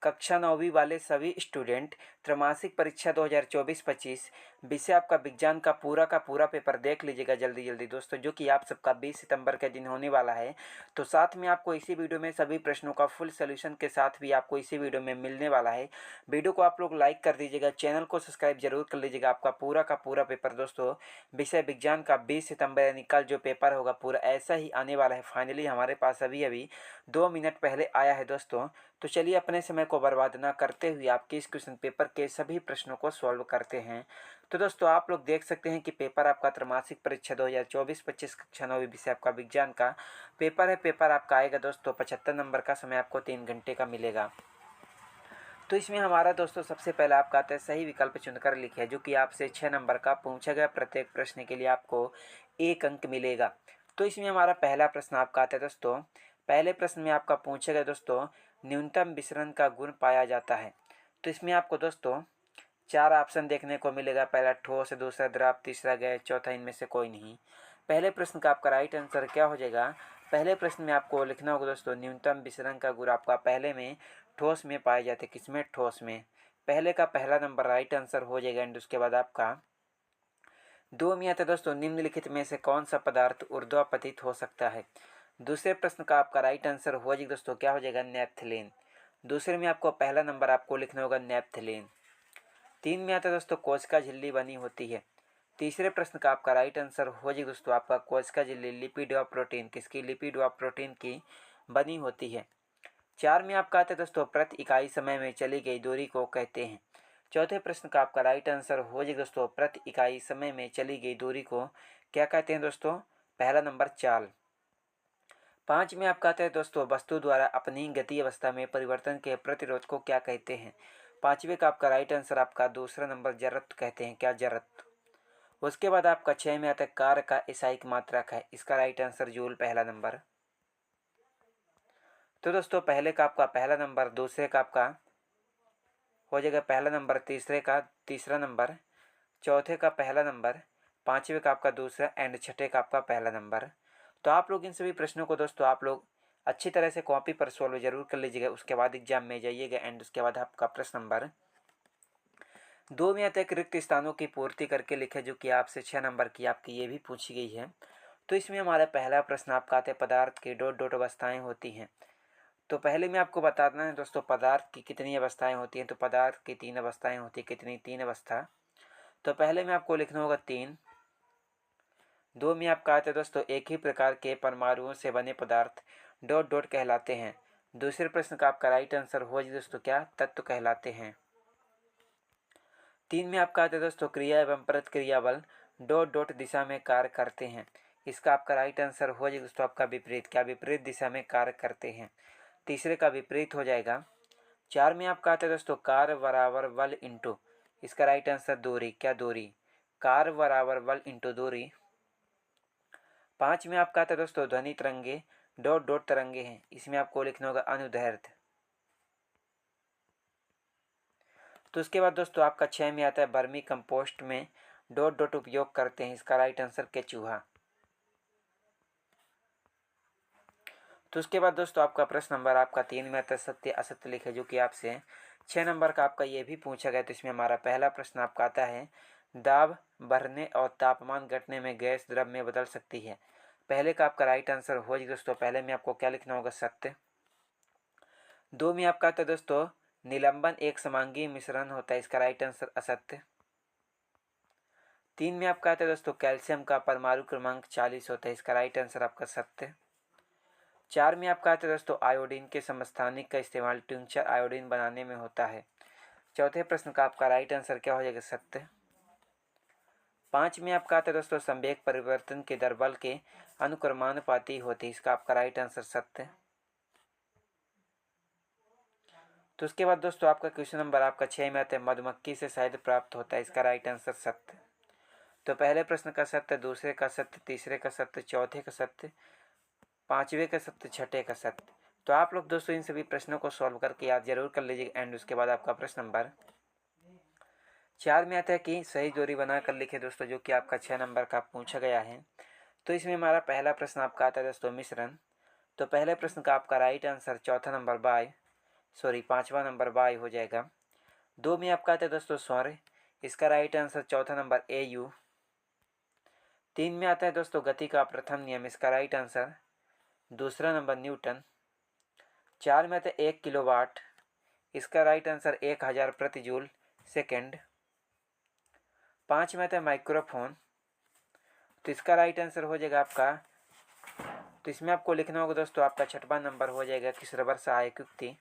कक्षा 9वीं वाले सभी स्टूडेंट त्रैमासिक परीक्षा 2024-25 विषय आपका विज्ञान का पूरा पेपर देख लीजिएगा जल्दी जल्दी दोस्तों, जो कि आप सबका 20 सितंबर के दिन होने वाला है। तो साथ में आपको इसी वीडियो में सभी प्रश्नों का फुल सोल्यूशन के साथ भी आपको इसी वीडियो में मिलने वाला है। वीडियो को आप लोग लाइक कर दीजिएगा, चैनल को सब्सक्राइब जरूर कर लीजिएगा। आपका पूरा पेपर दोस्तों विषय विज्ञान का 20 सितंबर यानी कल जो पेपर होगा पूरा ऐसा ही आने वाला है। फाइनली हमारे पास अभी अभी 2 मिनट पहले आया है दोस्तों। तो चलिए अपने समय को बर्बाद ना करते हुए आपके इस क्वेश्चन पेपर के सभी प्रश्नों को सॉल्व करते हैं। तो दोस्तों आप लोग देख सकते हैं कि पेपर आपका त्रैमासिक परीक्षा 2024-25 कक्षा 9वीं विषय आपका विज्ञान का पेपर है। पेपर आपका आएगा दोस्तों 75 नंबर का, समय आपको 3 घंटे का मिलेगा। तो इसमें हमारा दोस्तों सबसे पहले आपका आता है सही विकल्प चुनकर लिखे, जो कि आपसे 6 नंबर का पूछा गया। प्रत्येक प्रश्न के लिए आपको 1 अंक मिलेगा। तो इसमें हमारा पहला प्रश्न आपका आता है दोस्तों, पहले प्रश्न में आपका पूछा गया दोस्तों न्यूनतम विसरण का गुण पाया जाता है। तो इसमें आपको दोस्तों 4 ऑप्शन देखने को मिलेगा। पहला ठोस, दूसरा द्रव, तीसरा गैस, चौथा इनमें से कोई नहीं। पहले प्रश्न का आपका राइट आंसर क्या हो जाएगा? पहले प्रश्न में आपको लिखना होगा दोस्तों न्यूनतम विसरण का गुण आपका पहले में ठोस में पाए जाते। किसमें? ठोस में। पहले का पहला नंबर राइट आंसर हो जाएगा। एंड उसके बाद आपका 2 में आता है दोस्तों निम्नलिखित में से कौन सा पदार्थ ऊर्ध्वापतित हो सकता है। दूसरे प्रश्न का आपका राइट आंसर हो जाएगा दोस्तों क्या हो जाएगा? नेपथलीन। दूसरे में आपको पहला नंबर आपको लिखना होगा नेपथलीन। 3 में आता है दोस्तों कोशिका झिल्ली बनी होती है। तीसरे प्रश्न का आपका राइट आंसर हो जाएगा दोस्तों आपका कोशिका झिल्ली लिपिड व प्रोटीन। किसकी? लिपिड व प्रोटीन की बनी होती है। 4 में आपका आता है दोस्तों प्रति इकाई समय में चली गई दूरी को कहते हैं। चौथे प्रश्न का आपका राइट आंसर हो जाएगा दोस्तों प्रति इकाई समय में चली गई दूरी को क्या कहते हैं दोस्तों? पहला नंबर चाल। 5 में आपका आता है दोस्तों वस्तु द्वारा अपनी गति अवस्था में परिवर्तन के प्रतिरोध को क्या कहते हैं। 5वें का आपका राइट आंसर आपका दूसरा नंबर जरत कहते हैं। क्या? जरत। उसके बाद आपका 6 में आता है कार्य का ईसाइक मात्रक है। इसका राइट आंसर जूल, पहला नंबर। तो दोस्तों पहले का आपका पहला नंबर, दूसरे का आपका हो जाएगा पहला नंबर, तीसरे का तीसरा नंबर, चौथे का पहला नंबर, 5वें का आपका दूसरा एंड छठे का आपका पहला नंबर। तो आप लोग इन सभी प्रश्नों को दोस्तों आप लोग अच्छी तरह से कॉपी पर सॉल्व जरूर कर लीजिएगा। उसके बाद एग्जाम में जाइएगा। एंड उसके बाद आपका प्रश्न नंबर 2 में आता है रिक्त स्थानों की पूर्ति करके लिखे, जो कि आपसे 6 नंबर की आपकी ये भी पूछी गई है। तो इसमें हमारा पहला प्रश्न आपका आता है पदार्थ की डॉट डॉट अवस्थाएं होती हैं। तो पहले में आपको बताना है दोस्तों पदार्थ की कितनी अवस्थाएं होती हैं। तो पदार्थ की 3 अवस्थाएं होती हैं। कितनी? 3 अवस्था। तो पहले में आपको लिखना होगा 3। 2 में आपका आता है दोस्तों एक ही प्रकार के परमाणुओं से बने पदार्थ डॉट डॉट कहलाते हैं। दूसरे प्रश्न का आपका राइट आंसर हो जाए दोस्तों क्या? तत्व कहलाते हैं। 3 में आपका आता है दोस्तों क्रिया एवं प्रतिक्रिया बल डॉट डॉट दिशा में कार्य करते हैं। इसका आपका राइट आंसर हो जाएगा दोस्तों आपका विपरीत। क्या? विपरीत दिशा में कार्य करते हैं। तीसरे का विपरीत हो जाएगा। 4 में आपका आता है दोस्तों कार्य बराबर बल इंटू, इसका राइट आंसर दूरी। क्या? दूरी। कार्य बराबर बल इंटू दूरी। 5 में आपका आता है दोस्तों ध्वनि तरंगे डॉट डॉट तरंगे हैं। इसमें आपको लिखना होगा अनुदैर्ध्य। तो उसके बाद दोस्तों आपका 6 में आता है बर्मी कंपोस्ट में डॉट डॉट उपयोग करते हैं। इसका राइट आंसर केचुहा। तो उसके बाद दोस्तों आपका प्रश्न नंबर आपका 3 में आता है सत्य असत्य लिखे, जो कि आपसे 6 नंबर का आपका ये भी पूछा गया। तो इसमें हमारा पहला प्रश्न आपका आता है दाब बढ़ने और तापमान घटने में गैस द्रव में बदल सकती है। पहले का आपका राइट आंसर हो जाएगा दोस्तों पहले में आपको क्या लिखना होगा? सत्य। 2 में आपका आता है दोस्तों निलंबन एक समांगी मिश्रण होता है। इसका राइट आंसर असत्य। 3 में आपका आता है दोस्तों कैल्शियम का परमाणु क्रमांक 40 होता है। इसका राइट आंसर आपका सत्य। 4 में आपका आता है दोस्तों आयोडीन के समस्थानिक का इस्तेमाल टिंचर आयोडीन बनाने में होता है। चौथे प्रश्न का आपका राइट आंसर क्या हो जाएगा? सत्य। 5 में आपका आता है दोस्तों संवेग परिवर्तन के दर बल के अनुक्रमानुपाती होती है। इसका आपका राइट आंसर सत्य। तो उसके बाद दोस्तों आपका क्वेश्चन नंबर आपका 6 में आता है मधुमक्खी से शहद प्राप्त होता है। इसका राइट आंसर सत्य। तो पहले प्रश्न का सत्य, दूसरे का सत्य, तीसरे का सत्य, चौथे का सत्य, 5वें का सत्य, छठे का सत्य। तो आप लोग दोस्तों इन सभी प्रश्नों को सॉल्व करके याद जरूर कर लीजिएगा। एंड उसके बाद आपका प्रश्न नंबर 4 में आता है कि सही दूरी बना कर लिखे दोस्तों, जो कि आपका 6 नंबर का पूछा गया है। तो इसमें हमारा पहला प्रश्न आपका आता है दोस्तों मिश्रण। तो पहले प्रश्न का आपका राइट आंसर चौथा नंबर बाय। सॉरी 5वां नंबर वायु हो जाएगा। 2 में आपका आता है दोस्तों सौर, इसका राइट आंसर चौथा नंबर AU। 3 में आता है दोस्तों गति का प्रथम नियम, इसका राइट आंसर दूसरा नंबर न्यूटन। 4 में आता है 1 किलोवाट, इसका राइट आंसर 1000 प्रति जूल सेकेंड। 5 में आता है माइक्रोफोन, तो इसका राइट आंसर हो जाएगा आपका, तो इसमें आपको लिखना होगा दोस्तों आपका 6वां नंबर हो जाएगा किसरवर सहायक युक्ति।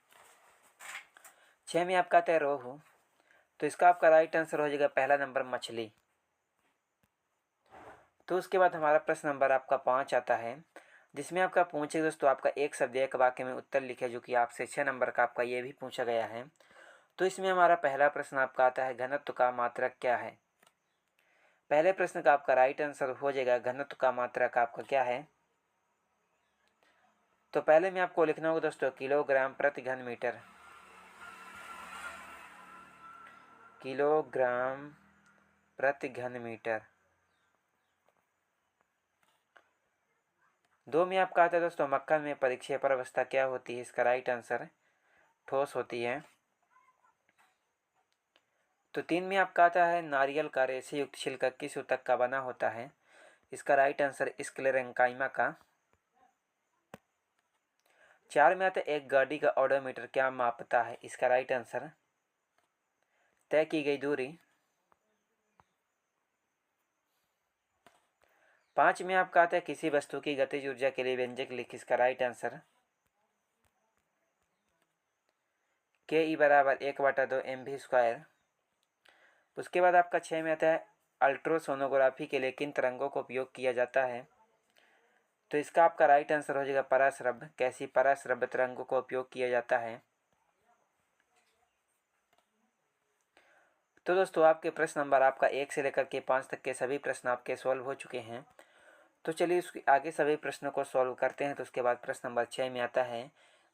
6 में आपका आता है रोहू, तो इसका आपका राइट आंसर हो जाएगा पहला नंबर मछली। तो उसके बाद हमारा प्रश्न नंबर आपका 5 आता है, जिसमें आपका पूछे दोस्तों आपका एक शब्द एक वाक्य में उत्तर लिखे, जो कि आपसे 6 नंबर का आपका ये भी पूछा गया है। तो इसमें हमारा पहला प्रश्न आपका आता है घनत्व का मात्रक क्या है। पहले प्रश्न का आपका राइट आंसर हो जाएगा घनत्व का मात्रक आपका क्या है। तो पहले में आपको लिखना होगा दोस्तों किलोग्राम प्रति घन मीटर, किलोग्राम प्रति घन मीटर। 2 में आपका आता है दोस्तों मक्खन में परिक्षेपण अवस्था क्या होती है, इसका राइट आंसर ठोस होती है। तो 3 में आपका आता है नारियल का रेशे युक्त छिलका किस ऊतक का बना होता है, इसका राइट आंसर स्क्लेरेंकाइमा का। 4 में आता है एक गाड़ी का ओडोमीटर क्या मापता है, इसका राइट आंसर तय की गई दूरी। 5 में आपका आता है किसी वस्तु की गतिज ऊर्जा के लिए व्यंजक लिख, इसका राइट आंसर KE बराबर 1/2 mv²। उसके बाद आपका 6 में आता है अल्ट्रासोनोग्राफी के लिए किन तरंगों का उपयोग किया जाता है, तो इसका आपका राइट आंसर हो जाएगा पराश्रव्य। कैसी पराश्रव्य तरंगों का उपयोग किया जाता है। तो दोस्तों आपके प्रश्न नंबर आपका 1 से लेकर के 5 तक के सभी प्रश्न आपके सॉल्व हो चुके हैं। तो चलिए उसके आगे सभी प्रश्नों को सॉल्व करते हैं। तो उसके बाद प्रश्न नंबर 6 में आता है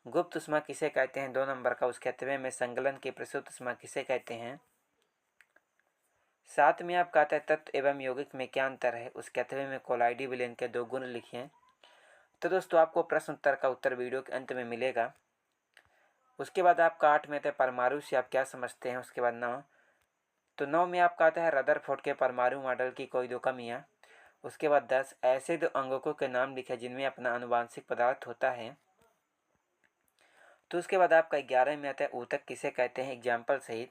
गुप्त ऊष्मा किसे कहते हैं, 2 नंबर का। उसके अथवे में संगलन की प्रसूत ऊष्मा किसे कहते हैं। 7 में आपका आता है तत्व एवं यौगिक में क्या अंतर है, उसके अथवे में कोलाइडी विलयन के 2 गुण लिखिए। तो दोस्तों आपको प्रश्न उत्तर का उत्तर वीडियो के अंत में मिलेगा। उसके बाद आपका 8 में आता है परमाणु से आप क्या समझते हैं। उसके बाद 9, तो 9 में आपका आता है रदरफोर्ड के परमाणु मॉडल की कोई 2 कमियाँ। उसके बाद 10 ऐसे 2 अंगकों के नाम लिखे जिनमें अपना आनुवांशिक पदार्थ होता है। तो उसके बाद आपका 11 में आता है ऊतक किसे कहते हैं एग्जाम्पल सहित।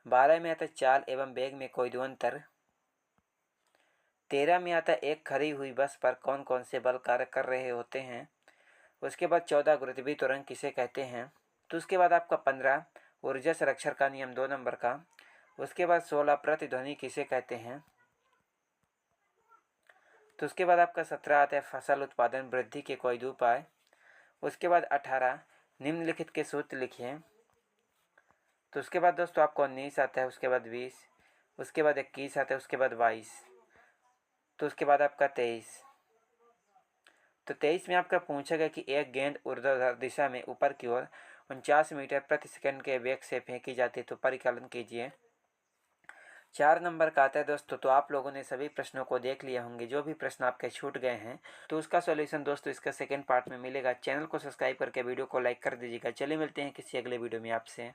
12 में आता है चाल एवं वेग में कोई 2 अंतर। 13 में आता है एक खड़ी हुई बस पर कौन कौन से बल कार्य कर रहे होते हैं। उसके बाद 14 गुरुत्वीय त्वरण किसे कहते हैं। तो उसके बाद आपका 15 ऊर्जा संरक्षण का नियम 2 नंबर का। उसके बाद 16 प्रतिध्वनि किसे कहते हैं। तो उसके बाद आपका 17 आता है फसल उत्पादन वृद्धि के कोई 2 उपाय। उसके बाद 18 निम्नलिखित के सूत्र लिखिए। तो उसके बाद दोस्तों आपको 19 आता है। उसके बाद 20, उसके बाद 21 आता है। उसके बाद 22, तो उसके बाद आपका 23। तो 23 में आपका पूछा गया कि एक गेंद ऊर्ध्वाधर दिशा में ऊपर की ओर 49 मीटर प्रति सेकंड के वेग से फेंकी जाती है, तो परिकलन कीजिए। 4 नंबर का आता है दोस्तों। तो आप लोगों ने सभी प्रश्नों को देख लिए होंगे, जो भी प्रश्न आपके छूट गए हैं तो उसका सॉल्यूशन दोस्तों इसका सेकंड पार्ट में मिलेगा। चैनल को सब्सक्राइब करके वीडियो को लाइक कर दीजिएगा। चलिए मिलते हैं किसी अगले वीडियो में आपसे।